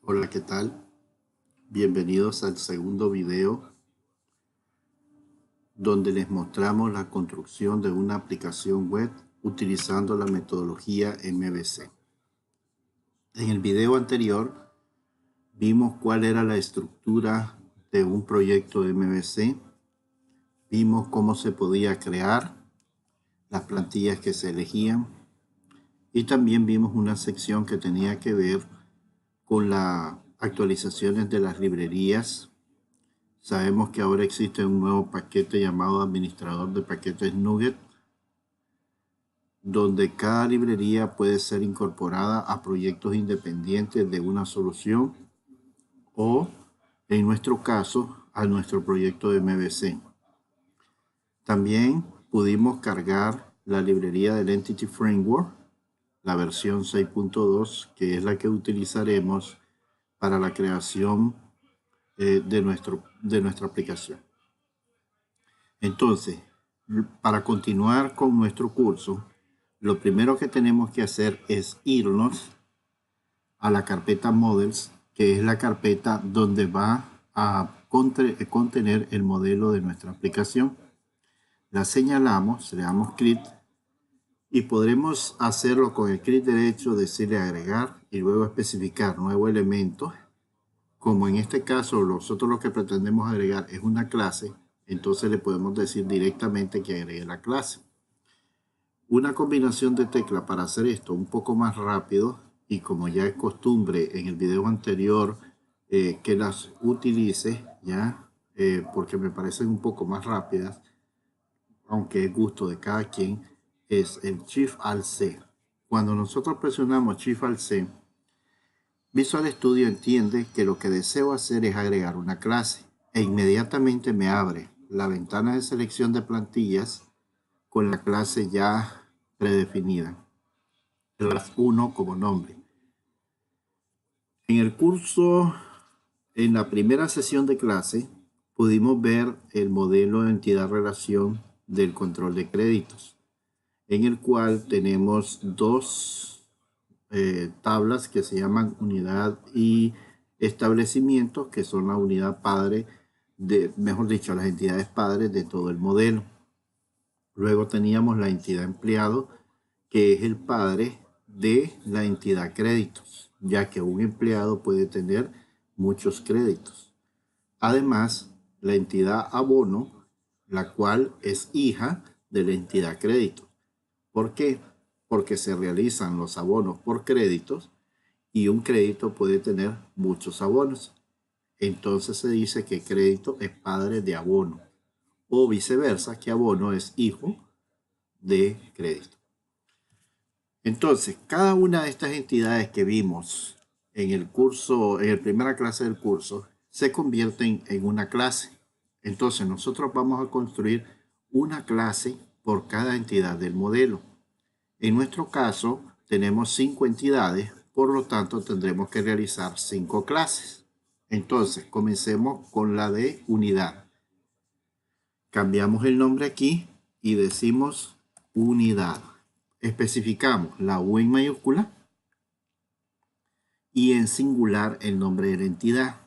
Hola, ¿qué tal? Bienvenidos al segundo video donde les mostramos la construcción de una aplicación web utilizando la metodología MVC. En el video anterior vimos cuál era la estructura de un proyecto MVC, vimos cómo se podía crear, las plantillas que se elegían y también vimos una sección que tenía que ver con las actualizaciones de las librerías. Sabemos que ahora existe un nuevo paquete llamado administrador de paquetes Nugget, donde cada librería puede ser incorporada a proyectos independientes de una solución o, en nuestro caso, a nuestro proyecto de MVC. También pudimos cargar la librería del Entity Framework, la versión 6.2, que es la que utilizaremos para la creación de nuestra aplicación. Entonces, para continuar con nuestro curso, lo primero que tenemos que hacer es irnos a la carpeta Models, que es la carpeta donde va a contener el modelo de nuestra aplicación. La señalamos, le damos clic y podremos hacerlo con el clic derecho, decirle agregar y luego especificar nuevo elemento. Como en este caso nosotros lo que pretendemos agregar es una clase, entonces le podemos decir directamente que agregue la clase. Una combinación de teclas para hacer esto un poco más rápido, y como ya es costumbre en el video anterior que las utilice ya, porque me parecen un poco más rápidas, aunque es gusto de cada quien, es el Shift Alt C. Cuando nosotros presionamos Shift Alt C, Visual Studio entiende que lo que deseo hacer es agregar una clase e inmediatamente me abre la ventana de selección de plantillas con la clase ya predefinida, class 1 como nombre. En el curso, en la primera sesión de clase, pudimos ver el modelo de entidad-relación del control de créditos, en el cual tenemos dos tablas que se llaman unidad y establecimientos, que son la unidad padre mejor dicho, las entidades padres de todo el modelo. Luego teníamos la entidad empleado, que es el padre de la entidad créditos, ya que un empleado puede tener muchos créditos. Además, la entidad abono, la cual es hija de la entidad crédito. ¿Por qué? Porque se realizan los abonos por créditos y un crédito puede tener muchos abonos. Entonces se dice que crédito es padre de abono, o viceversa, que abono es hijo de crédito. Entonces, cada una de estas entidades que vimos en el curso, en la primera clase del curso, se convierten en una clase. Entonces, nosotros vamos a construir una clase por cada entidad del modelo. En nuestro caso, tenemos 5 entidades, por lo tanto, tendremos que realizar 5 clases. Entonces, comencemos con la de unidad. Cambiamos el nombre aquí y decimos unidad. Especificamos la U en mayúscula y en singular el nombre de la entidad.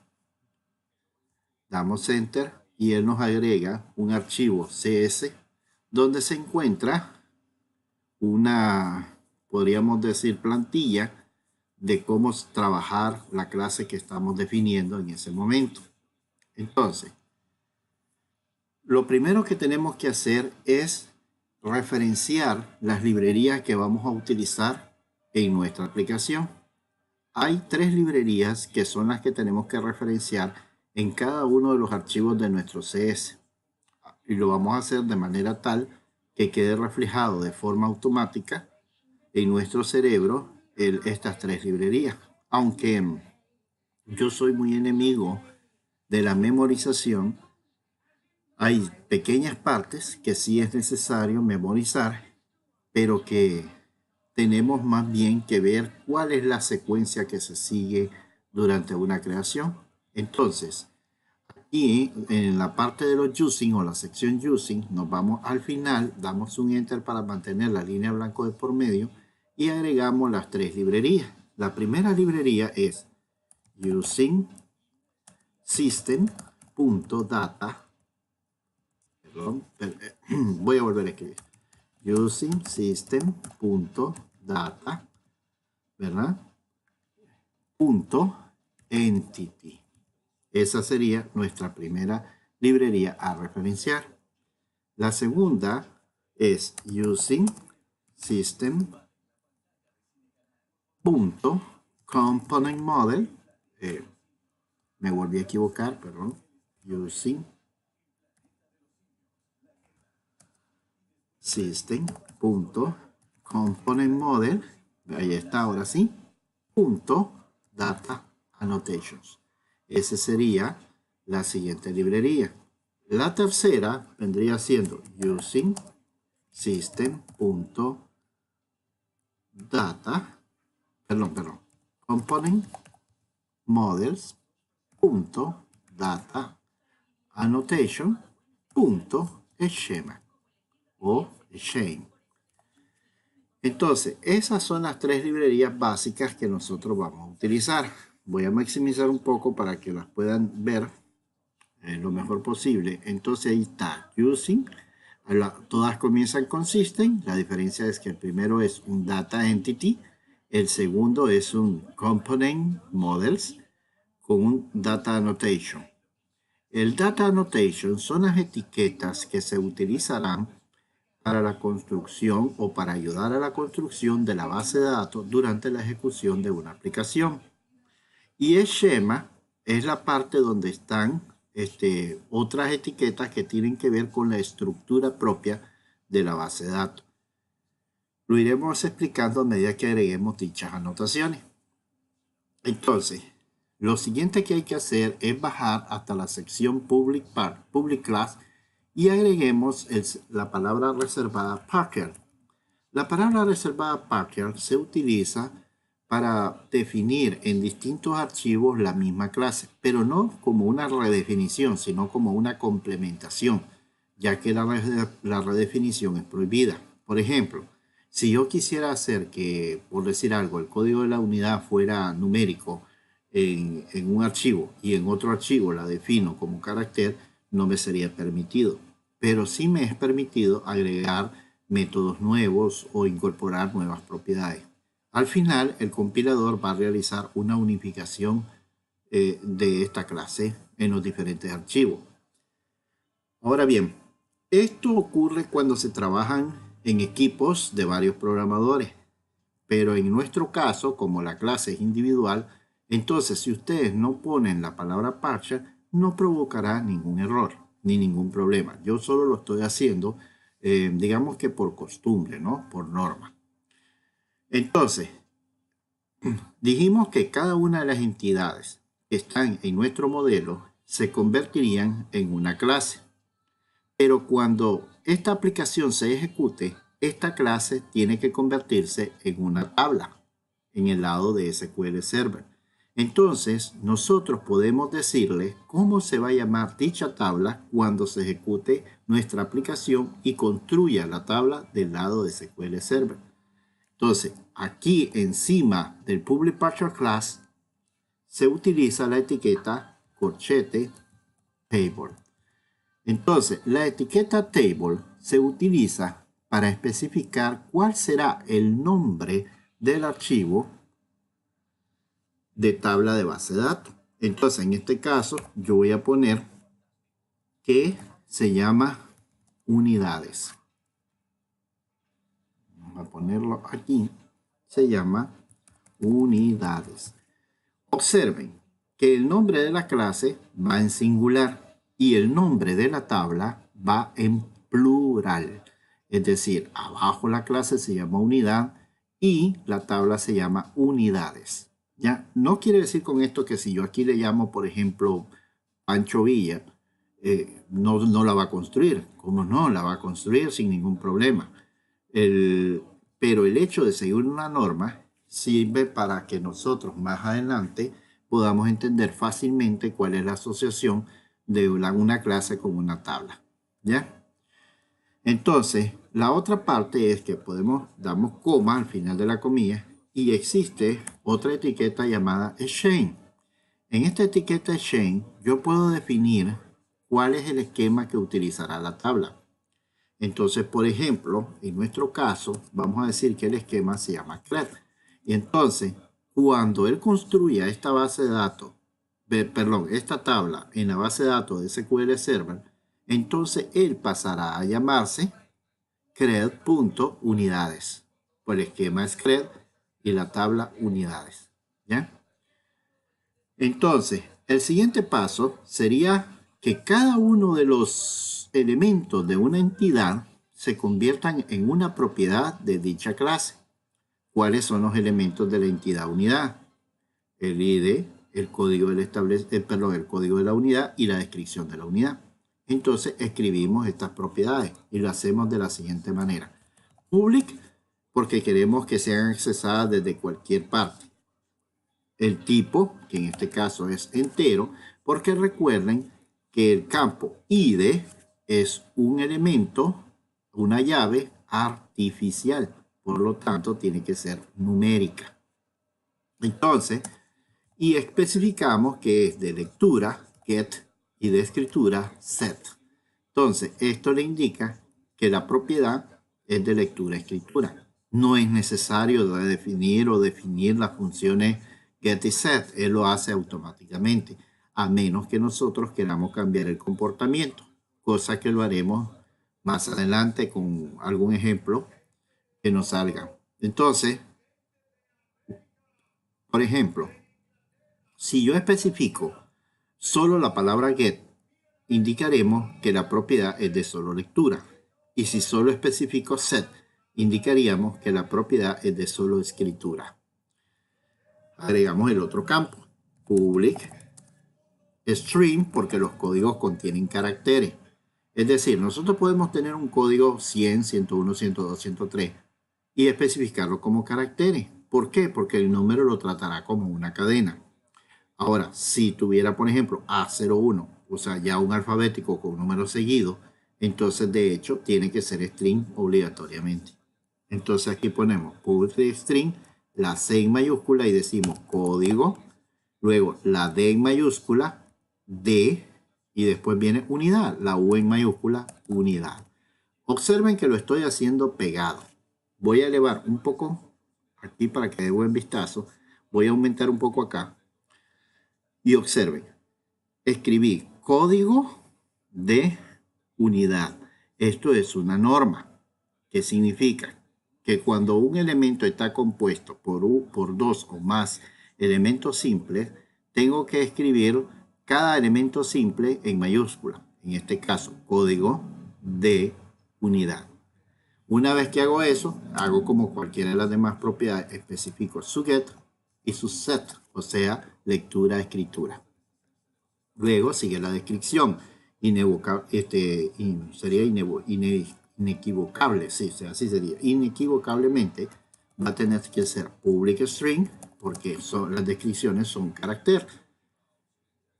Damos Enter y él nos agrega un archivo CS donde se encuentra una, podríamos decir, plantilla de cómo trabajar la clase que estamos definiendo en ese momento. Entonces, lo primero que tenemos que hacer es referenciar las librerías que vamos a utilizar en nuestra aplicación. Hay 3 librerías que son las que tenemos que referenciar en cada uno de los archivos de nuestro CS. Y lo vamos a hacer de manera tal que quede reflejado de forma automática en nuestro cerebro estas 3 librerías. Aunque yo soy muy enemigo de la memorización, hay pequeñas partes que sí es necesario memorizar, pero que tenemos más bien que ver cuál es la secuencia que se sigue durante una creación. Entonces, aquí en la parte de los using o la sección using, nos vamos al final, damos un enter para mantener la línea blanco de por medio y agregamos las 3 librerías. La primera librería es using system.data. Perdón, voy a volver a escribir. Using system.data, ¿verdad? .entity. Esa sería nuestra primera librería a referenciar. La segunda es using system.component model. Me volví a equivocar, perdón. Using system.component model. Ahí está, ahora sí. Data annotations. Esa sería la siguiente librería. La tercera vendría siendo using component models data annotation schema o shame. Entonces, esas son las tres librerías básicas que nosotros vamos a utilizar. Voy a maximizar un poco para que las puedan ver lo mejor posible. Entonces ahí está using. Todas comienzan con system. La diferencia es que el primero es un data entity. El segundo es un component models con un data annotation. El data annotation son las etiquetas que se utilizarán para la construcción o para ayudar a la construcción de la base de datos durante la ejecución de una aplicación. Y el schema es la parte donde están otras etiquetas que tienen que ver con la estructura propia de la base de datos. Lo iremos explicando a medida que agreguemos dichas anotaciones. Entonces, lo siguiente que hay que hacer es bajar hasta la sección public class y agreguemos la palabra reservada Packer. La palabra reservada Packer se utiliza para definir en distintos archivos la misma clase, pero no como una redefinición, sino como una complementación, ya que la redefinición es prohibida. Por ejemplo, si yo quisiera hacer que, por decir algo, el código de la unidad fuera numérico en un archivo y en otro archivo la defino como carácter, no me sería permitido. Pero sí me es permitido agregar métodos nuevos o incorporar nuevas propiedades. Al final, el compilador va a realizar una unificación de esta clase en los diferentes archivos. Ahora bien, esto ocurre cuando se trabajan en equipos de varios programadores. Pero en nuestro caso, como la clase es individual, entonces si ustedes no ponen la palabra partial, no provocará ningún error ni ningún problema. Yo solo lo estoy haciendo, digamos que por costumbre, ¿no? Por norma. Entonces, dijimos que cada una de las entidades que están en nuestro modelo se convertirían en una clase. Pero cuando esta aplicación se ejecute, esta clase tiene que convertirse en una tabla en el lado de SQL Server. Entonces, nosotros podemos decirle cómo se va a llamar dicha tabla cuando se ejecute nuestra aplicación y construya la tabla del lado de SQL Server. Entonces, aquí encima del Public Partial Class se utiliza la etiqueta corchete table. Entonces, la etiqueta table se utiliza para especificar cuál será el nombre del archivo de tabla de base de datos. Entonces, en este caso, yo voy a poner que se llama unidades. Vamos a ponerlo aquí. Se llama unidades. Observen que el nombre de la clase va en singular y el nombre de la tabla va en plural. Es decir, abajo la clase se llama unidad y la tabla se llama unidades. ¿Ya? No quiere decir con esto que si yo aquí le llamo, por ejemplo, Pancho Villa, no la va a construir. ¿Cómo no? La va a construir sin ningún problema. Pero el hecho de seguir una norma sirve para que nosotros más adelante podamos entender fácilmente cuál es la asociación de una clase con una tabla. ¿Ya? Entonces, la otra parte es que damos coma al final de la comilla y existe otra etiqueta llamada shame. En esta etiqueta chain yo puedo definir cuál es el esquema que utilizará la tabla. Entonces, por ejemplo, en nuestro caso, vamos a decir que el esquema se llama CRED. Y entonces, cuando él construya esta base de datos, esta tabla en la base de datos de SQL Server, entonces él pasará a llamarse CRED.unidades. Pues el esquema es CRED y la tabla unidades. ¿Ya? Entonces, el siguiente paso sería que cada uno de los elementos de una entidad se conviertan en una propiedad de dicha clase. ¿Cuáles son los elementos de la entidad unidad? El ID, el código el código de la unidad y la descripción de la unidad. Entonces escribimos estas propiedades y lo hacemos de la siguiente manera. Public, porque queremos que sean accesadas desde cualquier parte. El tipo, que en este caso es entero, porque recuerden que el campo ID es un elemento, una llave artificial. Por lo tanto, tiene que ser numérica. Entonces, y especificamos que es de lectura, get, y de escritura, set. Entonces, esto le indica que la propiedad es de lectura-escritura. No es necesario definir las funciones get y set. Él lo hace automáticamente, a menos que nosotros queramos cambiar el comportamiento, cosa que lo haremos más adelante con algún ejemplo que nos salga. Entonces, por ejemplo, si yo especifico solo la palabra get, indicaremos que la propiedad es de solo lectura. Y si solo especifico set, indicaríamos que la propiedad es de solo escritura. Agregamos el otro campo, public string, porque los códigos contienen caracteres. Es decir, nosotros podemos tener un código 100, 101, 102, 103 y especificarlo como caracteres. ¿Por qué? Porque el número lo tratará como una cadena. Ahora, si tuviera, por ejemplo, A01, o sea, ya un alfabético con un número seguido, entonces de hecho tiene que ser string obligatoriamente. Entonces aquí ponemos public string, la C en mayúscula y decimos código, luego la D en mayúscula, D, y después viene unidad, la U en mayúscula, unidad. Observen que lo estoy haciendo pegado. Voy a elevar un poco aquí para que dé buen vistazo. Voy a aumentar un poco acá. Y observen, escribí código de unidad. Esto es una norma. ¿Qué significa? Que cuando un elemento está compuesto por dos o más elementos simples, tengo que escribir cada elemento simple en mayúscula. En este caso, código de unidad. Una vez que hago eso, hago como cualquiera de las demás propiedades, especifico su get y su set, o sea, lectura, escritura. Luego sigue la descripción. Sería inequivocable, sí, así sería. Inequivocablemente va a tener que ser public string, porque las descripciones son carácter.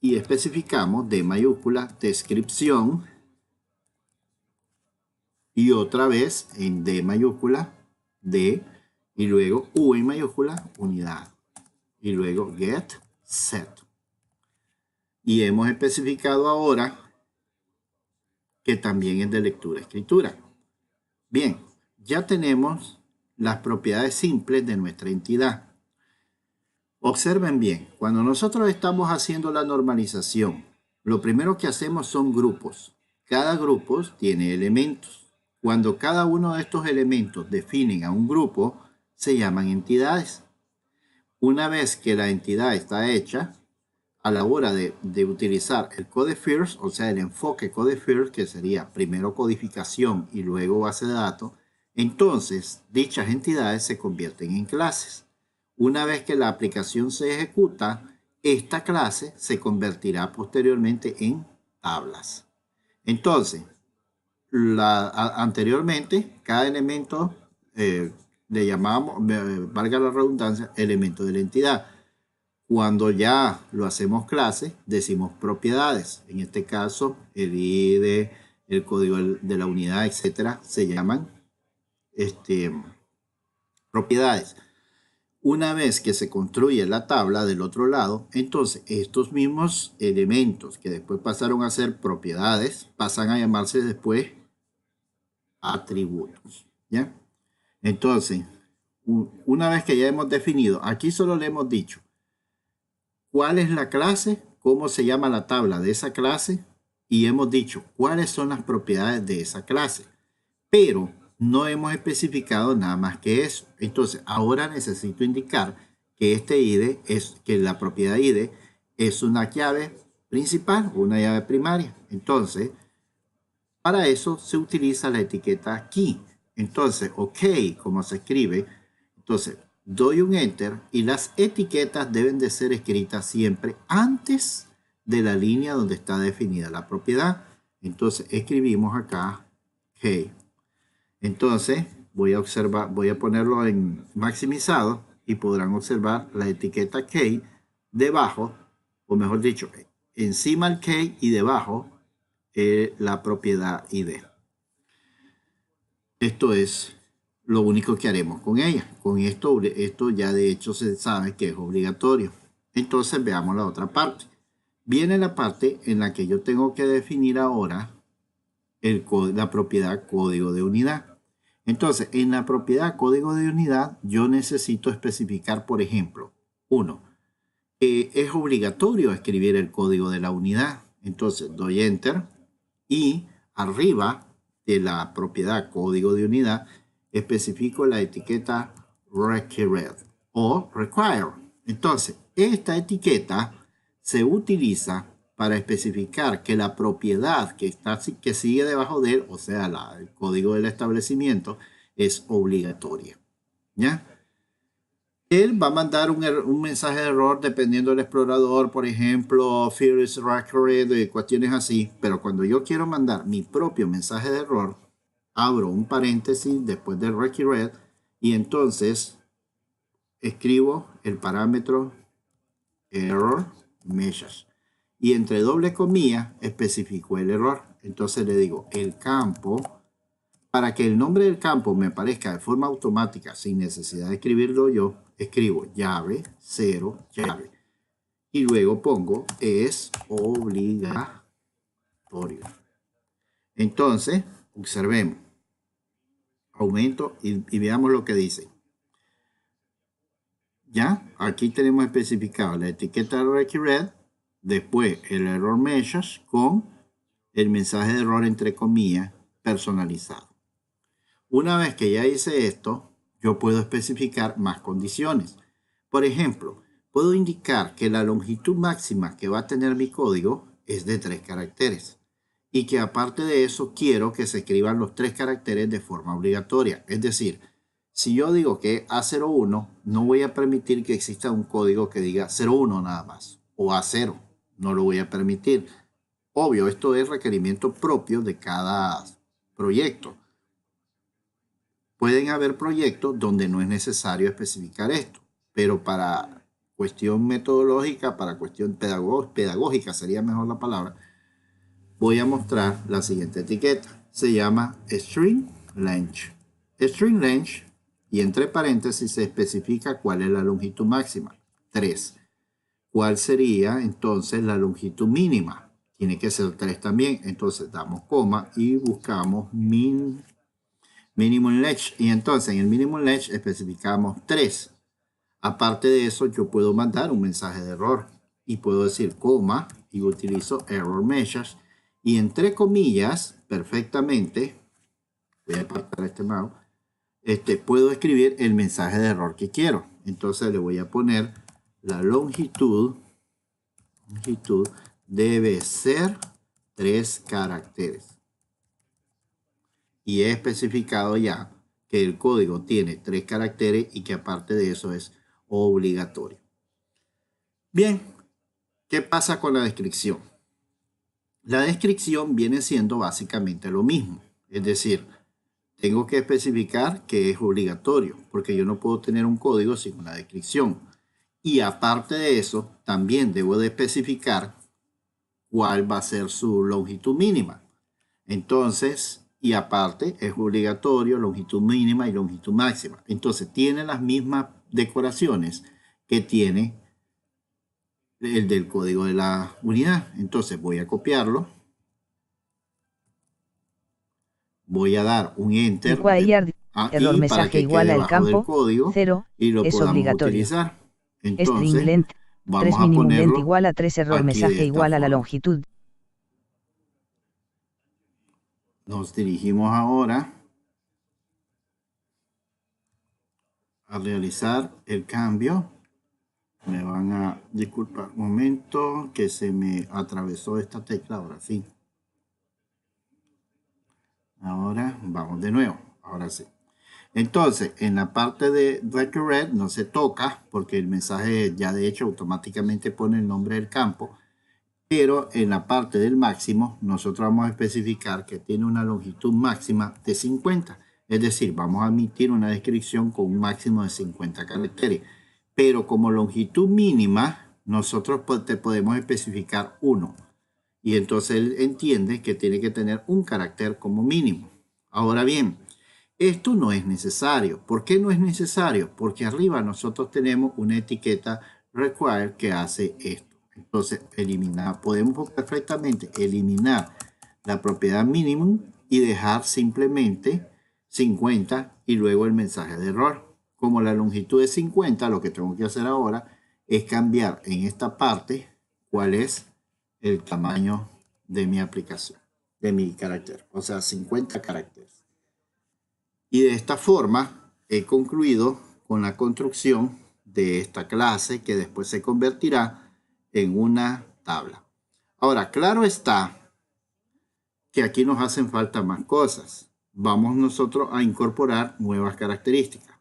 Y especificamos de mayúscula descripción. Y otra vez en D mayúscula, D, y luego U en mayúscula, unidad. Y luego get, set. Y hemos especificado ahora que también es de lectura-escritura. Bien, ya tenemos las propiedades simples de nuestra entidad. Observen bien, cuando nosotros estamos haciendo la normalización, lo primero que hacemos son grupos. Cada grupo tiene elementos. Cuando cada uno de estos elementos definen a un grupo, se llaman entidades. Una vez que la entidad está hecha, a la hora de utilizar el code first, o sea, el enfoque code first, que sería primero codificación y luego base de datos, entonces dichas entidades se convierten en clases. Una vez que la aplicación se ejecuta, esta clase se convertirá posteriormente en tablas. Entonces, anteriormente, cada elemento le llamábamos, valga la redundancia, elemento de la entidad. Cuando ya lo hacemos clase, decimos propiedades. En este caso, el ID, el código de la unidad, etcétera, se llaman propiedades. Una vez que se construye la tabla del otro lado, entonces estos mismos elementos que después pasaron a ser propiedades, pasan a llamarse después atributos, ¿ya? Entonces, una vez que ya hemos definido, aquí solo le hemos dicho cuál es la clase, cómo se llama la tabla de esa clase y hemos dicho cuáles son las propiedades de esa clase. Pero no hemos especificado nada más que eso. Entonces, ahora necesito indicar que este ID que la propiedad ID es una llave principal o una llave primaria. Entonces, para eso se utiliza la etiqueta key. Entonces, OK, como se escribe, entonces doy un enter y las etiquetas deben de ser escritas siempre antes de la línea donde está definida la propiedad. Entonces escribimos acá key. Entonces voy a ponerlo en maximizado y podrán observar la etiqueta key debajo, o mejor dicho, encima el key y debajo la propiedad ID. Esto es lo único que haremos con ella. Con esto ya de hecho se sabe que es obligatorio. Entonces veamos la otra parte. Viene la parte en la que yo tengo que definir ahora la propiedad código de unidad. Entonces, en la propiedad código de unidad, yo necesito especificar, por ejemplo, es obligatorio escribir el código de la unidad. Entonces, doy enter y arriba de la propiedad código de unidad, especifico la etiqueta required o require. Entonces, esta etiqueta se utiliza para especificar que la propiedad que sigue debajo de él, o sea, el código del establecimiento, es obligatoria. ¿Ya? Él va a mandar un mensaje de error dependiendo del explorador, por ejemplo, fear is required y cuestiones así. Pero cuando yo quiero mandar mi propio mensaje de error, abro un paréntesis después de required y entonces escribo el parámetro error message. Y entre doble comilla especifico el error. Entonces le digo el campo, para que el nombre del campo me aparezca de forma automática sin necesidad de escribirlo yo, escribo llave 0 llave. Y luego pongo es obligatorio. Entonces, observemos. Aumento y veamos lo que dice. Ya, aquí tenemos especificado la etiqueta required, después el error message con el mensaje de error entre comillas personalizado. Una vez que ya hice esto, yo puedo especificar más condiciones. Por ejemplo, puedo indicar que la longitud máxima que va a tener mi código es de 3 caracteres y que aparte de eso quiero que se escriban los 3 caracteres de forma obligatoria. Es decir, si yo digo que A01, no voy a permitir que exista un código que diga 01 nada más o A0. No lo voy a permitir. Obvio, esto es requerimiento propio de cada proyecto. Pueden haber proyectos donde no es necesario especificar esto, pero para cuestión metodológica, para cuestión pedagógica sería mejor la palabra, voy a mostrar la siguiente etiqueta. Se llama string length. String length, y entre paréntesis se especifica cuál es la longitud máxima, 3. ¿Cuál sería entonces la longitud mínima? Tiene que ser 3 también. Entonces damos coma y buscamos minimum length. Y entonces en el minimum length especificamos 3. Aparte de eso, yo puedo mandar un mensaje de error y puedo decir coma y utilizo error message. Y entre comillas, perfectamente, voy a apartar este mouse, puedo escribir el mensaje de error que quiero. Entonces le voy a poner la longitud debe ser 3 caracteres. Y he especificado ya que el código tiene 3 caracteres y que aparte de eso es obligatorio. Bien, ¿qué pasa con la descripción? La descripción viene siendo básicamente lo mismo. Es decir, tengo que especificar que es obligatorio, porque yo no puedo tener un código sin una descripción. Y aparte de eso, también debo de especificar cuál va a ser su longitud mínima. Entonces, y aparte es obligatorio longitud mínima y longitud máxima. Entonces, tiene las mismas decoraciones que tiene el del código de la unidad. Entonces voy a copiarlo. Voy a dar un enter error aquí para mensaje que igual quede al debajo del campo código 0 y lo es podamos obligatorio. utilizar. String Entonces length 3 vamos a minimum length ponerlo igual a 3 error aquí de mensaje esta igual a la forma. longitud. Nos dirigimos ahora a realizar el cambio. Me van a disculpar un momento que se me atravesó esta tecla. Ahora sí. Ahora vamos de nuevo. Ahora sí. Entonces, en la parte de record no se toca porque el mensaje ya de hecho automáticamente pone el nombre del campo. Pero en la parte del máximo, nosotros vamos a especificar que tiene una longitud máxima de 50. Es decir, vamos a emitir una descripción con un máximo de 50 caracteres. Pero como longitud mínima, nosotros te podemos especificar 1. Y entonces él entiende que tiene que tener un carácter como mínimo. Ahora bien, esto no es necesario. ¿Por qué no es necesario? Porque arriba nosotros tenemos una etiqueta require que hace esto. Entonces, podemos perfectamente eliminar la propiedad minimum y dejar simplemente 50 y luego el mensaje de error. Como la longitud es 50, lo que tengo que hacer ahora es cambiar en esta parte cuál es el tamaño de mi aplicación, de mi carácter, o sea, 50 caracteres. Y de esta forma he concluido con la construcción de esta clase que después se convertirá en una tabla. Ahora, claro está que aquí nos hacen falta más cosas. Vamos nosotros a incorporar nuevas características.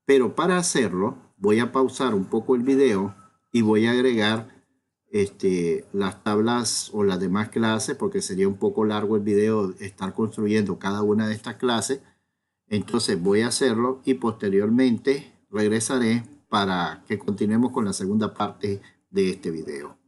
Pero para hacerlo, voy a pausar un poco el video y voy a agregar las tablas o las demás clases, porque sería un poco largo el video estar construyendo cada una de estas clases. Entonces voy a hacerlo y posteriormente regresaré para que continuemos con la segunda parte de este video.